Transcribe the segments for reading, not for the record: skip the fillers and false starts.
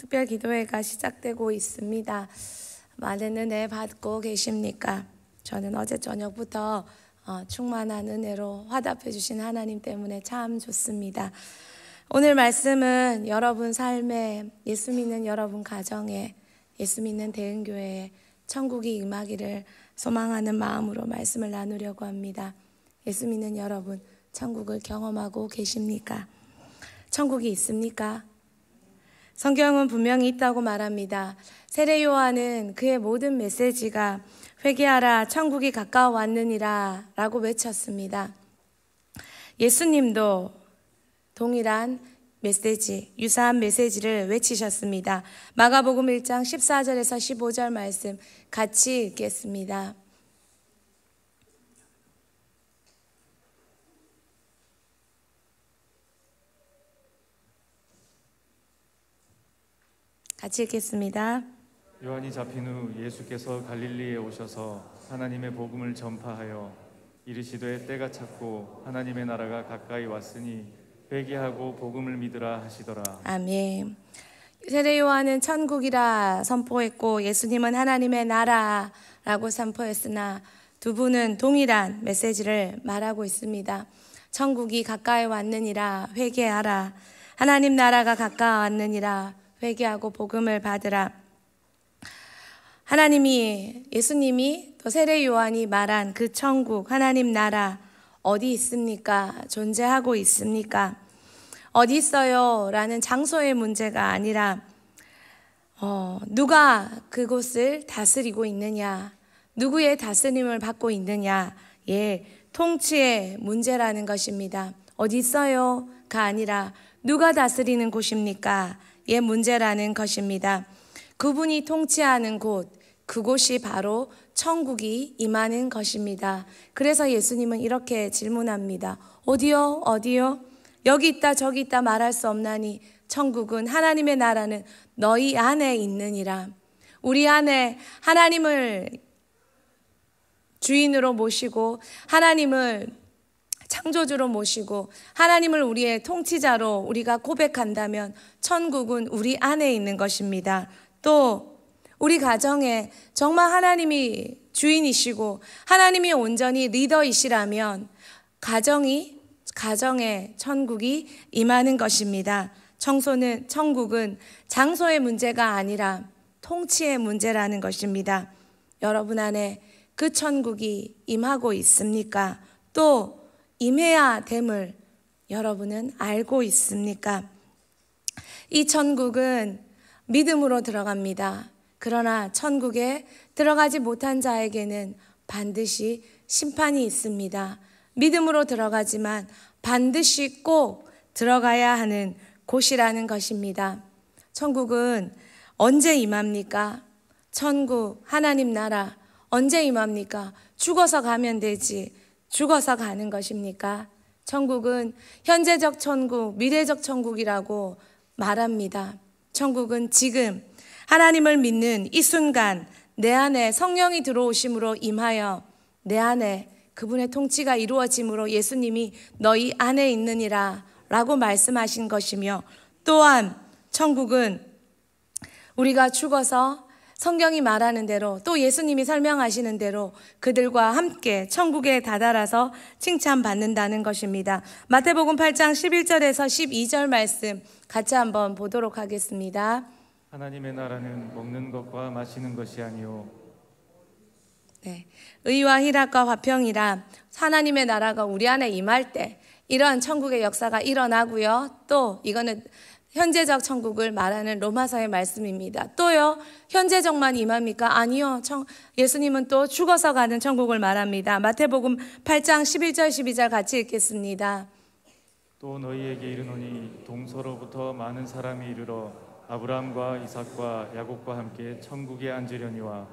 특별 기도회가 시작되고 있습니다. 많은 은혜 받고 계십니까? 저는 어제 저녁부터 충만한 은혜로 화답해 주신 하나님 때문에 참 좋습니다. 오늘 말씀은 여러분 삶에, 예수 믿는 여러분 가정에, 예수 믿는 대은교회에 천국이 임하기를 소망하는 마음으로 말씀을 나누려고 합니다. 예수 믿는 여러분, 천국을 경험하고 계십니까? 천국이 있습니까? 성경은 분명히 있다고 말합니다. 세례 요한은 그의 모든 메시지가 회개하라, 천국이 가까워 왔느니라 라고 외쳤습니다. 예수님도 동일한 메시지, 유사한 메시지를 외치셨습니다. 마가복음 1장 14절에서 15절 말씀 같이 읽겠습니다. 같이 읽겠습니다. 요한이 잡힌 후 예수께서 갈릴리에 오셔서 하나님의 복음을 전파하여 이르시되 때가 찼고 하나님의 나라가 가까이 왔으니 회개하고 복음을 믿으라 하시더라. 아멘. 세례 요한은 천국이라 선포했고 예수님은 하나님의 나라라고 선포했으나 두 분은 동일한 메시지를 말하고 있습니다. 천국이 가까이 왔느니라 회개하라. 하나님 나라가 가까이 왔느니라 회개하고 복음을 받으라. 예수님이 또 세례 요한이 말한 그 천국, 하나님 나라 어디 있습니까? 존재하고 있습니까? 어디 있어요? 라는 장소의 문제가 아니라 누가 그곳을 다스리고 있느냐, 누구의 다스림을 받고 있느냐, 통치의 문제라는 것입니다. 어디 있어요?가 아니라 누가 다스리는 곳입니까? 의 문제라는 것입니다. 그분이 통치하는 곳, 그곳이 바로 천국이 임하는 것입니다. 그래서 예수님은 이렇게 질문합니다. 어디요? 어디요? 여기 있다 저기 있다 말할 수 없나니 천국은, 하나님의 나라는 너희 안에 있느니라. 우리 안에 하나님을 주인으로 모시고 하나님을 창조주로 모시고 하나님을 우리의 통치자로 우리가 고백한다면 천국은 우리 안에 있는 것입니다. 또 우리 가정에 정말 하나님이 주인이시고 하나님이 온전히 리더이시라면 가정에 천국이 임하는 것입니다. 천국은 장소의 문제가 아니라 통치의 문제라는 것입니다. 여러분 안에 그 천국이 임하고 있습니까? 또 임해야 됨을 여러분은 알고 있습니까? 이 천국은 믿음으로 들어갑니다. 그러나 천국에 들어가지 못한 자에게는 반드시 심판이 있습니다. 믿음으로 들어가지만 반드시 꼭 들어가야 하는 곳이라는 것입니다. 천국은 언제 임합니까? 천국, 하나님 나라 언제 임합니까? 죽어서 가면 되지. 죽어서 가는 것입니까? 천국은 현재적 천국, 미래적 천국이라고 말합니다. 천국은 지금 하나님을 믿는 이 순간 내 안에 성령이 들어오심으로 임하여 내 안에 그분의 통치가 이루어짐으로 예수님이 너희 안에 있느니라 라고 말씀하신 것이며, 또한 천국은 우리가 죽어서 성경이 말하는 대로 또 예수님이 설명하시는 대로 그들과 함께 천국에 다다라서 칭찬받는다는 것입니다. 마태복음 8장 11절에서 12절 말씀 같이 한번 보도록 하겠습니다. 하나님의 나라는 먹는 것과 마시는 것이 아니요. 의와 희락과 화평이라. 하나님의 나라가 우리 안에 임할 때 이러한 천국의 역사가 일어나고요. 또 이거는 현재적 천국을 말하는 로마서의 말씀입니다. 또요, 현재적만 임합니까? 아니요. 예수님은 또 죽어서 가는 천국을 말합니다. 마태복음 8장 11절 12절 같이 읽겠습니다. 또 너희에게 이르노니 동서로부터 많은 사람이 이르러 아브라함과 이삭과 야곱과 함께 천국에 앉으려니와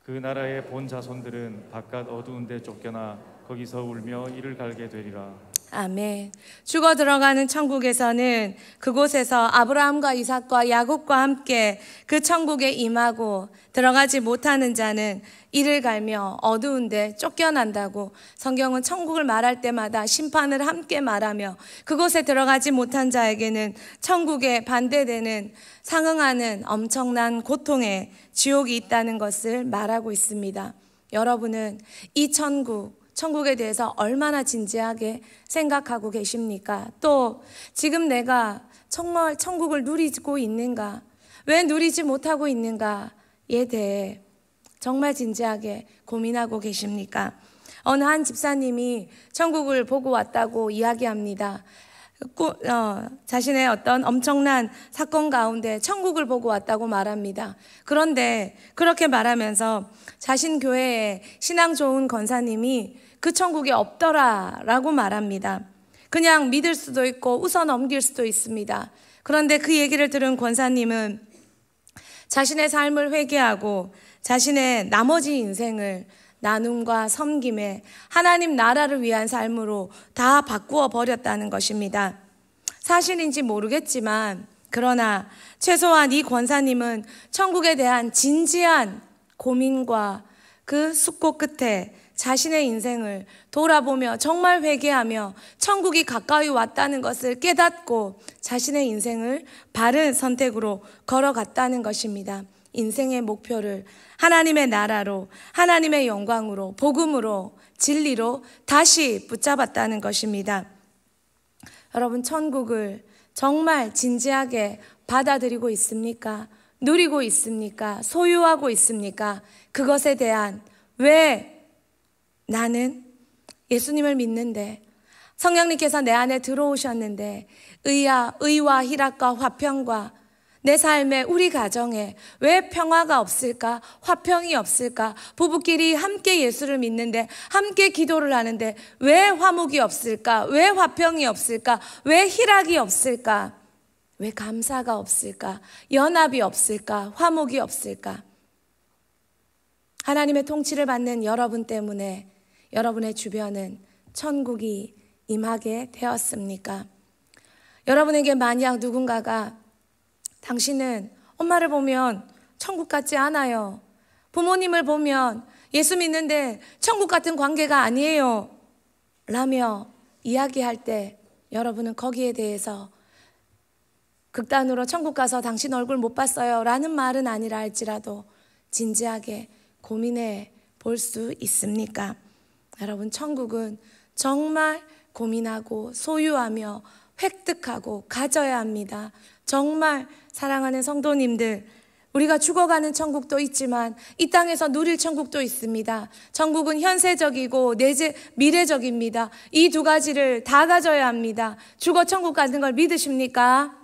그 나라의 본 자손들은 바깥 어두운 데 쫓겨나 거기서 울며 이를 갈게 되리라. 아멘. 죽어 들어가는 천국에서는 그곳에서 아브라함과 이삭과 야곱과 함께 그 천국에 임하고 들어가지 못하는 자는 이를 갈며 어두운데 쫓겨난다고 성경은 천국을 말할 때마다 심판을 함께 말하며 그곳에 들어가지 못한 자에게는 천국에 반대되는 상응하는 엄청난 고통의 지옥이 있다는 것을 말하고 있습니다. 여러분은 이 천국에 대해서 얼마나 진지하게 생각하고 계십니까? 또 지금 내가 정말 천국을 누리고 있는가? 왜 누리지 못하고 있는가에 대해 정말 진지하게 고민하고 계십니까? 어느 한 집사님이 천국을 보고 왔다고 이야기합니다. 자신의 어떤 엄청난 사건 가운데 천국을 보고 왔다고 말합니다. 그런데 그렇게 말하면서 자신 교회에 신앙 좋은 권사님이 그 천국에 없더라라고 말합니다. 그냥 믿을 수도 있고 웃어 넘길 수도 있습니다. 그런데 그 얘기를 들은 권사님은 자신의 삶을 회개하고 자신의 나머지 인생을 나눔과 섬김에 하나님 나라를 위한 삶으로 다 바꾸어 버렸다는 것입니다. 사실인지 모르겠지만 그러나 최소한 이 권사님은 천국에 대한 진지한 고민과 그 숙고 끝에 자신의 인생을 돌아보며 정말 회개하며 천국이 가까이 왔다는 것을 깨닫고 자신의 인생을 바른 선택으로 걸어갔다는 것입니다. 인생의 목표를 하나님의 나라로, 하나님의 영광으로, 복음으로, 진리로 다시 붙잡았다는 것입니다. 여러분, 천국을 정말 진지하게 받아들이고 있습니까? 누리고 있습니까? 소유하고 있습니까? 그것에 대한 왜 나는 예수님을 믿는데 성령님께서 내 안에 들어오셨는데 의와 희락과 화평과 내 삶에 우리 가정에 왜 평화가 없을까? 화평이 없을까? 부부끼리 함께 예수를 믿는데 함께 기도를 하는데 왜 화목이 없을까? 왜 화평이 없을까? 왜 희락이 없을까? 왜 감사가 없을까? 연합이 없을까? 화목이 없을까? 하나님의 통치를 받는 여러분 때문에 여러분의 주변은 천국이 임하게 되었습니까? 여러분에게 만약 누군가가 당신은 엄마를 보면 천국 같지 않아요. 부모님을 보면 예수 믿는데 천국 같은 관계가 아니에요. 라며 이야기할 때 여러분은 거기에 대해서 극단으로 천국 가서 당신 얼굴 못 봤어요 라는 말은 아니라 할지라도 진지하게 고민해 볼 수 있습니까? 여러분, 천국은 정말 고민하고 소유하며 획득하고 가져야 합니다. 정말 사랑하는 성도님들, 우리가 죽어가는 천국도 있지만 이 땅에서 누릴 천국도 있습니다. 천국은 현세적이고 미래적입니다. 이 두 가지를 다 가져야 합니다. 죽어 천국 가는 걸 믿으십니까?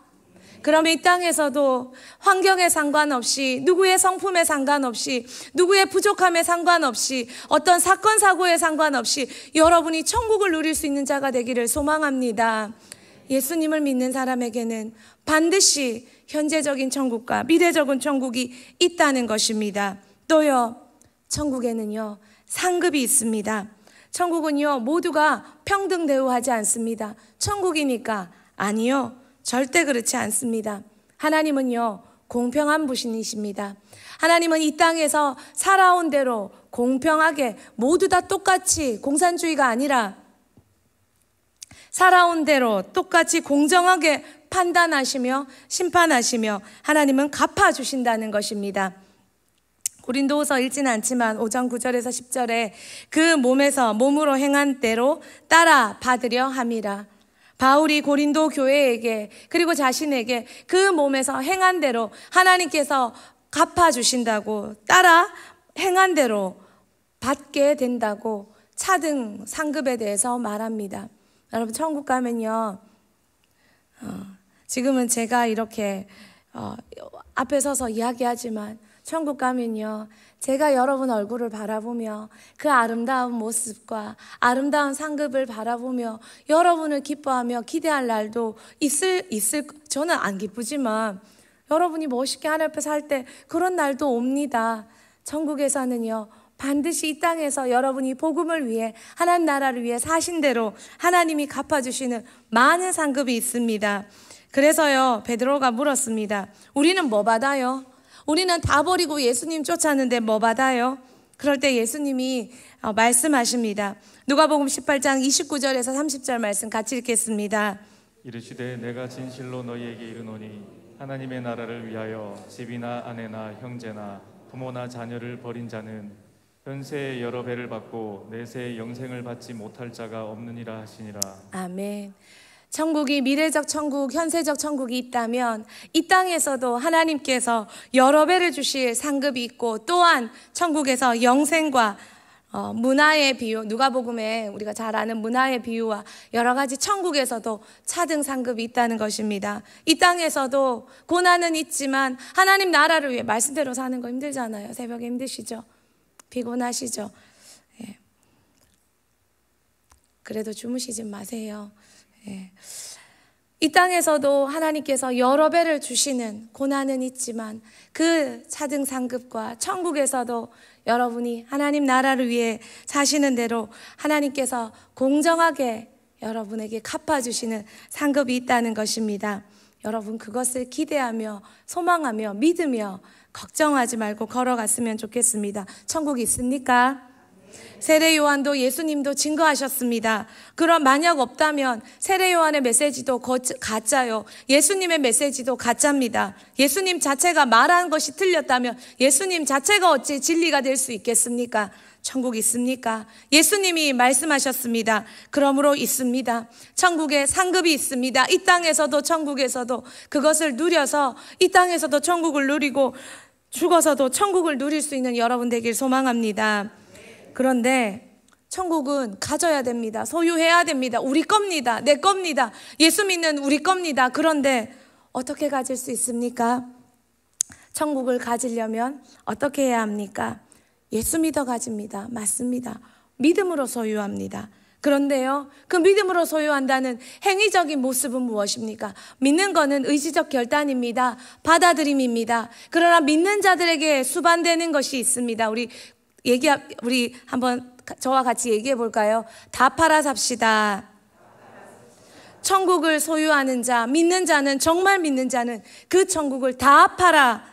그러면 이 땅에서도 환경에 상관없이, 누구의 성품에 상관없이, 누구의 부족함에 상관없이, 어떤 사건 사고에 상관없이 여러분이 천국을 누릴 수 있는 자가 되기를 소망합니다. 예수님을 믿는 사람에게는 반드시 현재적인 천국과 미래적인 천국이 있다는 것입니다. 또요, 천국에는요 상급이 있습니다. 천국은요 모두가 평등 대우하지 않습니다. 천국이니까 아니요, 절대 그렇지 않습니다. 하나님은요 공평한 분이십니다. 하나님은 이 땅에서 살아온 대로 공평하게 모두 다 똑같이, 공산주의가 아니라 살아온 대로 똑같이 공정하게 판단하시며 심판하시며 하나님은 갚아주신다는 것입니다. 고린도후서 읽지는 않지만 5장 9절에서 10절에 그 몸으로 행한 대로 따라 받으려 함이라. 바울이 고린도 교회에게 그리고 자신에게 그 몸에서 행한 대로 하나님께서 갚아주신다고, 따라 행한 대로 받게 된다고 차등 상급에 대해서 말합니다. 여러분, 천국 가면요 지금은 제가 이렇게 앞에 서서 이야기하지만 천국 가면요 제가 여러분 얼굴을 바라보며 그 아름다운 모습과 아름다운 상급을 바라보며 여러분을 기뻐하며 기대할 날도 저는 안 기쁘지만 여러분이 멋있게 하나님 앞에 살 때 그런 날도 옵니다. 천국에서는요 반드시 이 땅에서 여러분이 복음을 위해 하나님 나라를 위해 사신 대로 하나님이 갚아주시는 많은 상급이 있습니다. 그래서요, 베드로가 물었습니다. 우리는 뭐 받아요? 우리는 다 버리고 예수님 쫓았는데 뭐 받아요? 그럴 때 예수님이 말씀하십니다. 누가복음 18장 29절에서 30절 말씀 같이 읽겠습니다. 이르시되 내가 진실로 너희에게 이르노니 하나님의 나라를 위하여 집이나 아내나 형제나 부모나 자녀를 버린 자는 현세의 여러 배를 받고 내세의 영생을 받지 못할 자가 없느니라 하시니라. 아멘. 천국이 미래적 천국, 현세적 천국이 있다면 이 땅에서도 하나님께서 여러 배를 주실 상급이 있고, 또한 천국에서 영생과 문화의 비유, 누가복음에 우리가 잘 아는 문화의 비유와 여러 가지 천국에서도 차등 상급이 있다는 것입니다. 이 땅에서도 고난은 있지만 하나님 나라를 위해 말씀대로 사는 거 힘들잖아요. 새벽에 힘드시죠? 피곤하시죠? 예. 그래도 주무시지 마세요. 예. 이 땅에서도 하나님께서 여러 배를 주시는 고난은 있지만 그 차등 상급과 천국에서도 여러분이 하나님 나라를 위해 사시는 대로 하나님께서 공정하게 여러분에게 갚아주시는 상급이 있다는 것입니다. 여러분 그것을 기대하며 소망하며 믿으며 걱정하지 말고 걸어갔으면 좋겠습니다. 천국이 있습니까? 세례 요한도 예수님도 증거하셨습니다. 그럼 만약 없다면 세례 요한의 메시지도 가짜요. 예수님의 메시지도 가짜입니다. 예수님 자체가 말한 것이 틀렸다면 예수님 자체가 어찌 진리가 될 수 있겠습니까? 천국 있습니까? 예수님이 말씀하셨습니다. 그러므로 있습니다. 천국에 상급이 있습니다. 이 땅에서도 천국에서도 그것을 누려서 이 땅에서도 천국을 누리고 죽어서도 천국을 누릴 수 있는 여러분 되길 소망합니다. 그런데 천국은 가져야 됩니다. 소유해야 됩니다. 우리 겁니다. 내 겁니다. 예수 믿는 우리 겁니다. 그런데 어떻게 가질 수 있습니까? 천국을 가지려면 어떻게 해야 합니까? 예수 믿어 가집니다. 맞습니다. 믿음으로 소유합니다. 그런데요, 그 믿음으로 소유한다는 행위적인 모습은 무엇입니까? 믿는 것은 의지적 결단입니다. 받아들임입니다. 그러나 믿는 자들에게 수반되는 것이 있습니다. 우리 한번 저와 같이 얘기해 볼까요? 다 팔아 삽시다. 천국을 소유하는 자, 믿는 자는, 정말 믿는 자는 그 천국을 다 팔아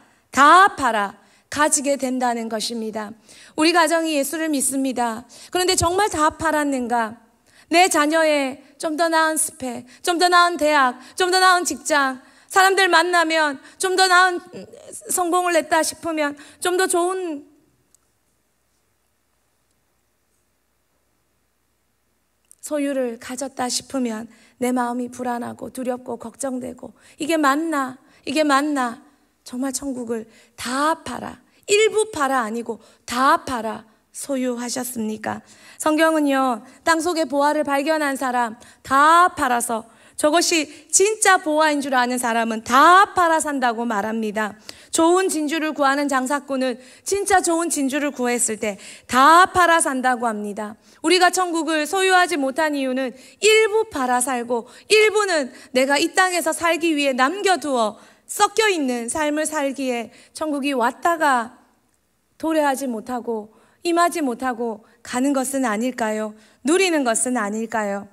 가지게 된다는 것입니다. 우리 가정이 예수를 믿습니다. 그런데 정말 다 팔았는가? 내 자녀의 좀 더 나은 스펙, 좀 더 나은 대학, 좀 더 나은 직장, 사람들 만나면 좀 더 나은 성공을 냈다 싶으면 좀 더 좋은 소유를 가졌다 싶으면 내 마음이 불안하고 두렵고 걱정되고, 이게 맞나? 이게 맞나? 정말 천국을 다 팔아, 일부 팔아 아니고 다 팔아 소유하셨습니까? 성경은요, 땅속의 보화를 발견한 사람 다 팔아서, 저것이 진짜 보화인 줄 아는 사람은 다 팔아 산다고 말합니다. 좋은 진주를 구하는 장사꾼은 진짜 좋은 진주를 구했을 때 다 팔아 산다고 합니다. 우리가 천국을 소유하지 못한 이유는 일부 팔아 살고 일부는 내가 이 땅에서 살기 위해 남겨두어 섞여 있는 삶을 살기에 천국이 왔다가 도래하지 못하고 임하지 못하고 가는 것은 아닐까요? 누리는 것은 아닐까요?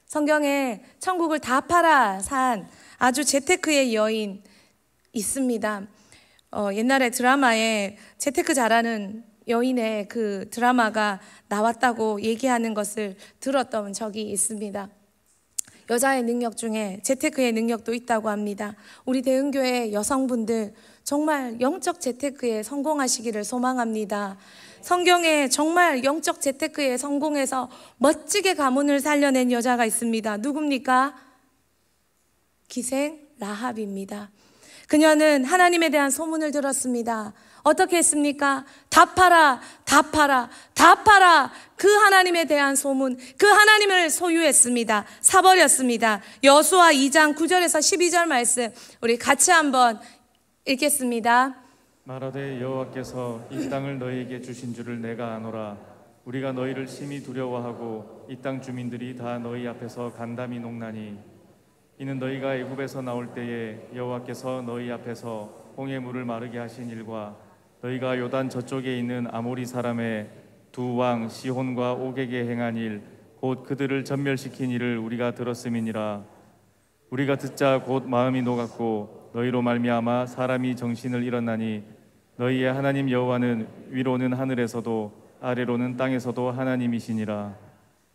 성경에 천국을 다 팔아 산 아주 재테크의 여인 있습니다. 옛날에 드라마에 재테크 잘하는 여인의 그 드라마가 나왔다고 얘기하는 것을 들었던 적이 있습니다. 여자의 능력 중에 재테크의 능력도 있다고 합니다. 우리 대흥교회 여성분들 정말 영적 재테크에 성공하시기를 소망합니다. 성경에 정말 영적 재테크에 성공해서 멋지게 가문을 살려낸 여자가 있습니다. 누굽니까? 기생 라합입니다. 그녀는 하나님에 대한 소문을 들었습니다. 어떻게 했습니까? 다 팔아, 다 팔아, 다 팔아. 그 하나님에 대한 소문, 그 하나님을 소유했습니다. 사버렸습니다. 여수아 2장 9절에서 12절 말씀 우리 같이 한번 읽겠습니다. 말하되 여호와께서 이 땅을 너희에게 주신 줄을 내가 아노라. 우리가 너희를 심히 두려워하고 이 땅 주민들이 다 너희 앞에서 간담이 녹나니 이는 너희가 애굽에서 나올 때에 여호와께서 너희 앞에서 홍해 물을 마르게 하신 일과 너희가 요단 저쪽에 있는 아모리 사람의 두 왕 시혼과 옥에게 행한 일 곧 그들을 전멸시킨 일을 우리가 들었음이니라. 우리가 듣자 곧 마음이 녹았고 너희로 말미암아 사람이 정신을 잃었나니 너희의 하나님 여호와는 위로는 하늘에서도 아래로는 땅에서도 하나님이시니라.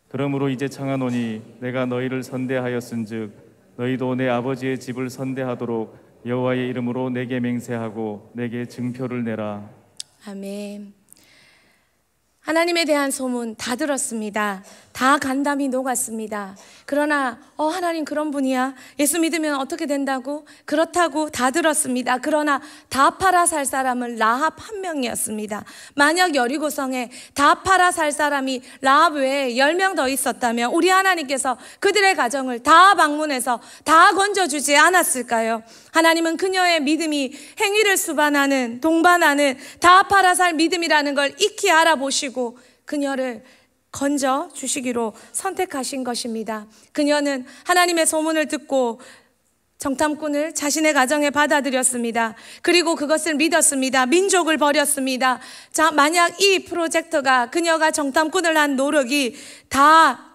그러므로 이제 청하노니 내가 너희를 선대하였은즉 너희도 내 아버지의 집을 선대하도록 여호와의 이름으로 내게 맹세하고 내게 증표를 내라. 아멘. 하나님에 대한 소문 다 들었습니다. 다 간담이 녹았습니다. 그러나 하나님 그런 분이야? 예수 믿으면 어떻게 된다고? 그렇다고 다 들었습니다. 그러나 다 팔아 살 사람은 라합 한 명이었습니다. 만약 여리고성에 다 팔아 살 사람이 라합 외에 10명 더 있었다면 우리 하나님께서 그들의 가정을 다 방문해서 다 건져주지 않았을까요? 하나님은 그녀의 믿음이 행위를 수반하는 동반하는 다 팔아 살 믿음이라는 걸 익히 알아보시고 그녀를 건져 주시기로 선택하신 것입니다. 그녀는 하나님의 소문을 듣고 정탐꾼을 자신의 가정에 받아들였습니다. 그리고 그것을 믿었습니다. 민족을 버렸습니다. 자, 만약 이 프로젝트가 그녀가 정탐꾼을 한 노력이 다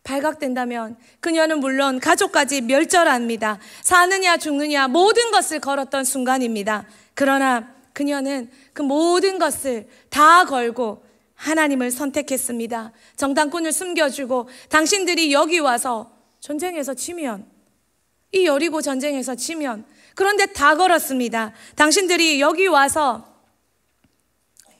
발각된다면 그녀는 물론 가족까지 멸절합니다. 사느냐 죽느냐 모든 것을 걸었던 순간입니다. 그러나 그녀는 그 모든 것을 다 걸고 하나님을 선택했습니다. 정탐꾼을 숨겨주고 당신들이 여기 와서 전쟁에서 지면, 이 여리고 전쟁에서 지면, 그런데 다 걸었습니다. 당신들이 여기 와서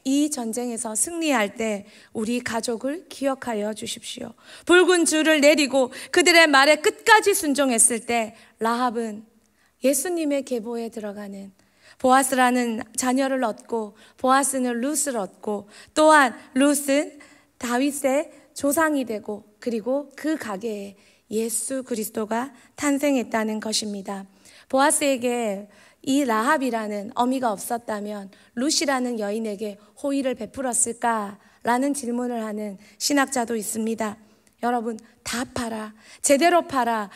이 전쟁에서 승리할 때 우리 가족을 기억하여 주십시오. 붉은 줄을 내리고 그들의 말에 끝까지 순종했을 때 라합은 예수님의 계보에 들어가는 보아스라는 자녀를 얻고 보아스는 룻을 얻고 또한 룻은 다윗의 조상이 되고 그리고 그 가게에 예수 그리스도가 탄생했다는 것입니다. 보아스에게 이 라합이라는 어미가 없었다면 룻이라는 여인에게 호의를 베풀었을까라는 질문을 하는 신학자도 있습니다. 여러분, 다 팔아, 제대로 팔아,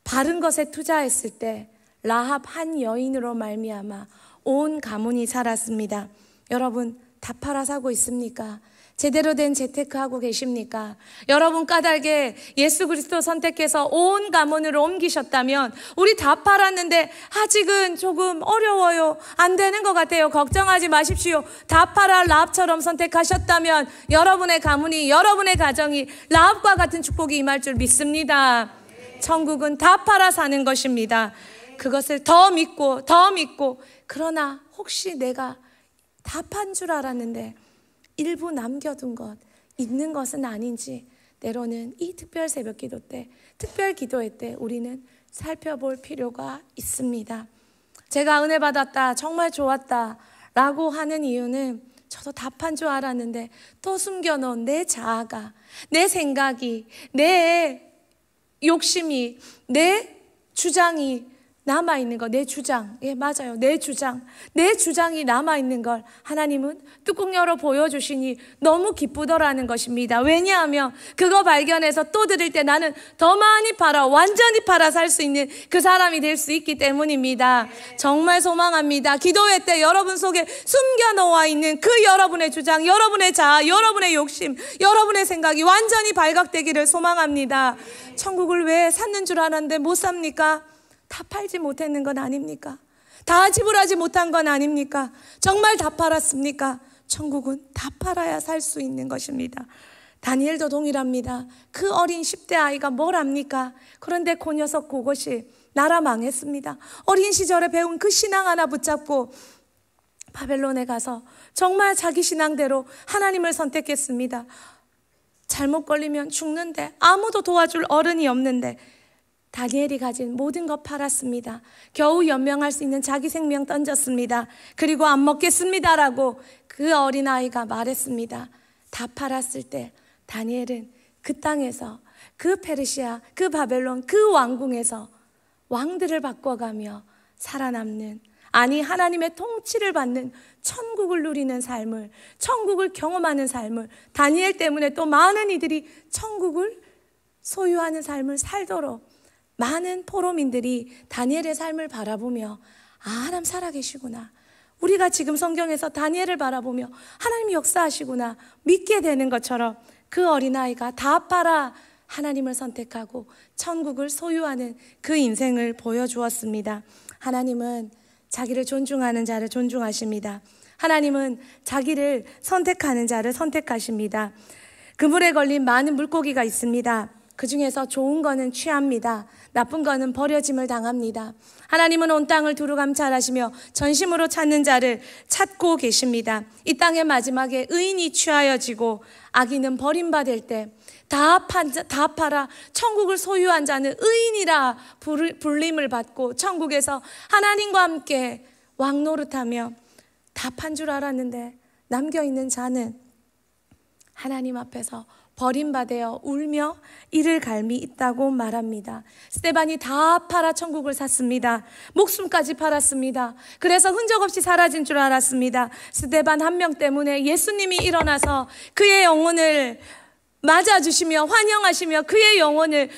바른 것에 투자했을 때 라합 한 여인으로 말미암아 온 가문이 살았습니다. 여러분, 다 팔아 사고 있습니까? 제대로 된 재테크하고 계십니까? 여러분 까닭에 예수 그리스도 선택해서 온 가문으로 옮기셨다면 우리 다 팔았는데 아직은 조금 어려워요. 안 되는 것 같아요. 걱정하지 마십시오. 다 팔아 라합처럼 선택하셨다면 여러분의 가문이, 여러분의 가정이 라합과 같은 축복이 임할 줄 믿습니다. 천국은 다 팔아 사는 것입니다. 그것을 더 믿고 그러나 혹시 내가 다 판 줄 알았는데 일부 남겨둔 것, 있는 것은 아닌지 때로는 이 특별 새벽 기도 때, 특별 기도회 때 우리는 살펴볼 필요가 있습니다. 제가 은혜 받았다, 정말 좋았다 라고 하는 이유는 저도 다 판 줄 알았는데 또 숨겨놓은 내 자아가, 내 생각이, 내 욕심이, 내 주장이 남아있는 거, 내 주장, 예, 맞아요. 내 주장이 남아있는 걸 하나님은 뚜껑 열어 보여주시니 너무 기쁘더라는 것입니다. 왜냐하면 그거 발견해서 또 드릴 때 나는 더 많이 팔아, 완전히 팔아 살 수 있는 그 사람이 될 수 있기 때문입니다. 정말 소망합니다. 기도회 때 여러분 속에 숨겨놓아 있는 그 여러분의 주장, 여러분의 자아, 여러분의 욕심, 여러분의 생각이 완전히 발각되기를 소망합니다. 천국을 왜 샀는 줄 알았는데 못 삽니까? 다 팔지 못했는 건 아닙니까? 다 지불하지 못한 건 아닙니까? 정말 다 팔았습니까? 천국은 다 팔아야 살 수 있는 것입니다. 다니엘도 동일합니다. 그 어린 10대 아이가 뭘 합니까? 그런데 그 녀석 그것이 나라 망했습니다. 어린 시절에 배운 그 신앙 하나 붙잡고 바벨론에 가서 정말 자기 신앙대로 하나님을 선택했습니다. 잘못 걸리면 죽는데 아무도 도와줄 어른이 없는데 다니엘이 가진 모든 것 팔았습니다. 겨우 연명할 수 있는 자기 생명 던졌습니다. 그리고 안 먹겠습니다라고 그 어린아이가 말했습니다. 다 팔았을 때 다니엘은 그 땅에서, 그 페르시아, 그 바벨론, 그 왕궁에서 왕들을 바꿔가며 살아남는, 아니 하나님의 통치를 받는 천국을 누리는 삶을, 천국을 경험하는 삶을, 다니엘 때문에 또 많은 이들이 천국을 소유하는 삶을 살도록 많은 포로민들이 다니엘의 삶을 바라보며 아, 하나님 살아계시구나, 우리가 지금 성경에서 다니엘을 바라보며 하나님이 역사하시구나 믿게 되는 것처럼 그 어린아이가 다 팔아 하나님을 선택하고 천국을 소유하는 그 인생을 보여주었습니다. 하나님은 자기를 존중하는 자를 존중하십니다. 하나님은 자기를 선택하는 자를 선택하십니다. 그물에 걸린 많은 물고기가 있습니다. 그 중에서 좋은 거는 취합니다. 나쁜 거는 버려짐을 당합니다. 하나님은 온 땅을 두루 감찰하시며 전심으로 찾는 자를 찾고 계십니다. 이 땅의 마지막에 의인이 취하여지고 악인은 버림받을 때 다 팔아 천국을 소유한 자는 의인이라 불림을 받고 천국에서 하나님과 함께 왕노릇하며 다 판 줄 알았는데 남겨있는 자는 하나님 앞에서 버림받아 울며 이를 갈미 있다고 말합니다. 스데반이 다 팔아 천국을 샀습니다. 목숨까지 팔았습니다. 그래서 흔적 없이 사라진 줄 알았습니다. 스데반 한 명 때문에 예수님이 일어나서 그의 영혼을 맞아주시며 환영하시며 그의 영혼을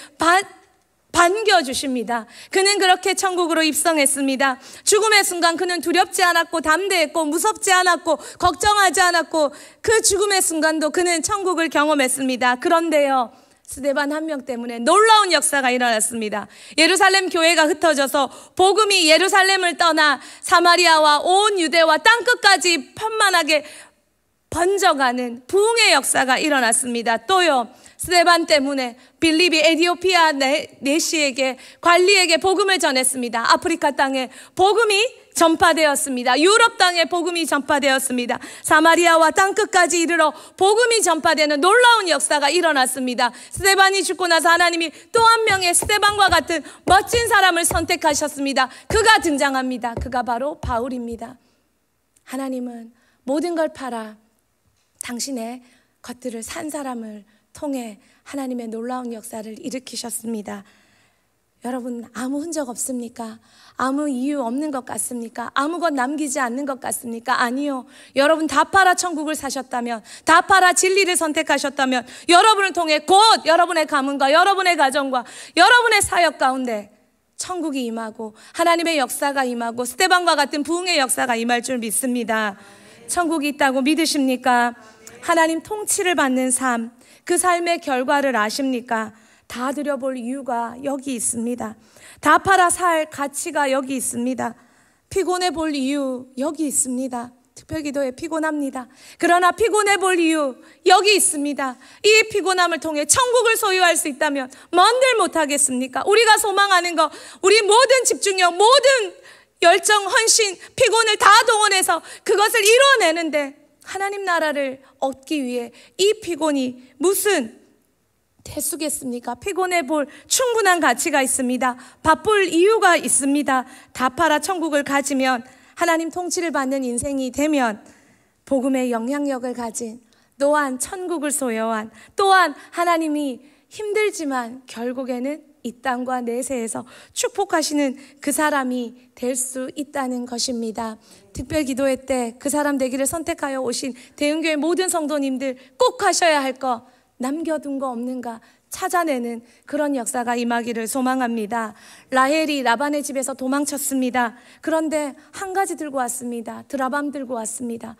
반겨주십니다. 그는 그렇게 천국으로 입성했습니다. 죽음의 순간 그는 두렵지 않았고 담대했고 무섭지 않았고 걱정하지 않았고 그 죽음의 순간도 그는 천국을 경험했습니다. 그런데요, 스데반 한 명 때문에 놀라운 역사가 일어났습니다. 예루살렘 교회가 흩어져서 복음이 예루살렘을 떠나 사마리아와 온 유대와 땅끝까지 편만하게 번져가는 부흥의 역사가 일어났습니다. 또요, 스데반 때문에 빌립이 에티오피아 내시에게 관리에게 복음을 전했습니다. 아프리카 땅에 복음이 전파되었습니다. 유럽 땅에 복음이 전파되었습니다. 사마리아와 땅끝까지 이르러 복음이 전파되는 놀라운 역사가 일어났습니다. 스데반이 죽고 나서 하나님이 또 한 명의 스데반과 같은 멋진 사람을 선택하셨습니다. 그가 등장합니다. 그가 바로 바울입니다. 하나님은 모든 걸 팔아 당신의 것들을 산 사람을 통해 하나님의 놀라운 역사를 일으키셨습니다. 여러분, 아무 흔적 없습니까? 아무 이유 없는 것 같습니까? 아무것 남기지 않는 것 같습니까? 아니요. 여러분 다 팔아 천국을 사셨다면, 다 팔아 진리를 선택하셨다면 여러분을 통해 곧 여러분의 가문과 여러분의 가정과 여러분의 사역 가운데 천국이 임하고 하나님의 역사가 임하고 스데반과 같은 부흥의 역사가 임할 줄 믿습니다. 천국이 있다고 믿으십니까? 하나님 통치를 받는 삶, 그 삶의 결과를 아십니까? 다 드려볼 이유가 여기 있습니다. 다 팔아 살 가치가 여기 있습니다. 피곤해 볼 이유 여기 있습니다. 특별기도에 피곤합니다. 그러나 피곤해 볼 이유 여기 있습니다. 이 피곤함을 통해 천국을 소유할 수 있다면 뭔들 못하겠습니까? 우리가 소망하는 것, 우리 모든 집중력, 모든 열정, 헌신, 피곤을 다 동원해서 그것을 이뤄내는데 하나님 나라를 얻기 위해 이 피곤이 무슨 대수겠습니까? 피곤해 볼 충분한 가치가 있습니다. 바쁠 이유가 있습니다. 다 팔아 천국을 가지면, 하나님 통치를 받는 인생이 되면 복음의 영향력을 가진, 또한 천국을 소유한, 또한 하나님이 힘들지만 결국에는 이 땅과 내세에서 축복하시는 그 사람이 될 수 있다는 것입니다. 특별기도회 때 그 사람 되기를 선택하여 오신 대흥교회 모든 성도님들 꼭 하셔야 할 거, 남겨둔 거 없는가 찾아내는 그런 역사가 임하기를 소망합니다. 라헬이 라반의 집에서 도망쳤습니다. 그런데 한 가지 들고 왔습니다. 드라밤 들고 왔습니다.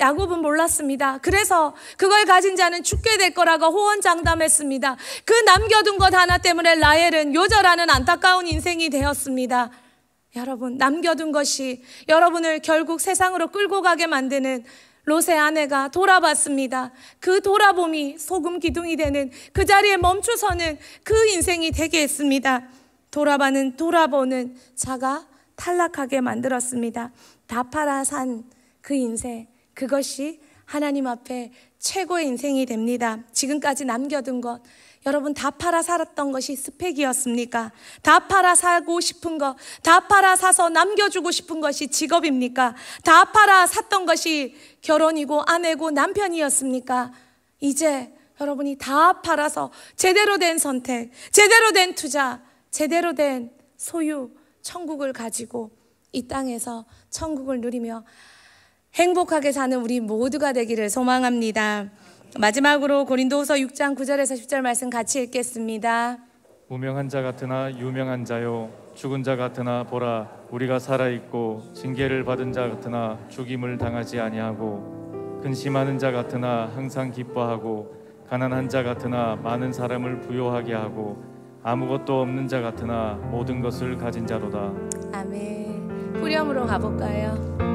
야곱은 몰랐습니다. 그래서 그걸 가진 자는 죽게 될 거라고 호언장담했습니다. 그 남겨둔 것 하나 때문에 라헬은 요절하는 안타까운 인생이 되었습니다. 여러분, 남겨둔 것이 여러분을 결국 세상으로 끌고 가게 만드는 롯의 아내가 돌아봤습니다. 그 돌아봄이 소금 기둥이 되는, 그 자리에 멈추서는 그 인생이 되게 했습니다. 돌아보는 자가 탈락하게 만들었습니다. 다 팔아 산 그 인생, 그것이 하나님 앞에 최고의 인생이 됩니다. 지금까지 남겨둔 것, 여러분 다 팔아 살았던 것이 스펙이었습니까? 다 팔아 사고 싶은 것, 다 팔아 사서 남겨주고 싶은 것이 직업입니까? 다 팔아 샀던 것이 결혼이고 아내고 남편이었습니까? 이제 여러분이 다 팔아서 제대로 된 선택, 제대로 된 투자, 제대로 된 소유, 천국을 가지고 이 땅에서 천국을 누리며 행복하게 사는 우리 모두가 되기를 소망합니다. 마지막으로 고린도후서 6장 9절에서 10절 말씀 같이 읽겠습니다. 무명한 자 같으나 유명한 자요 죽은 자 같으나 보라 우리가 살아있고 징계를 받은 자 같으나 죽임을 당하지 아니하고 근심하는 자 같으나 항상 기뻐하고 가난한 자 같으나 많은 사람을 부요하게 하고 아무것도 없는 자 같으나 모든 것을 가진 자로다. 아멘. 후렴으로 가볼까요?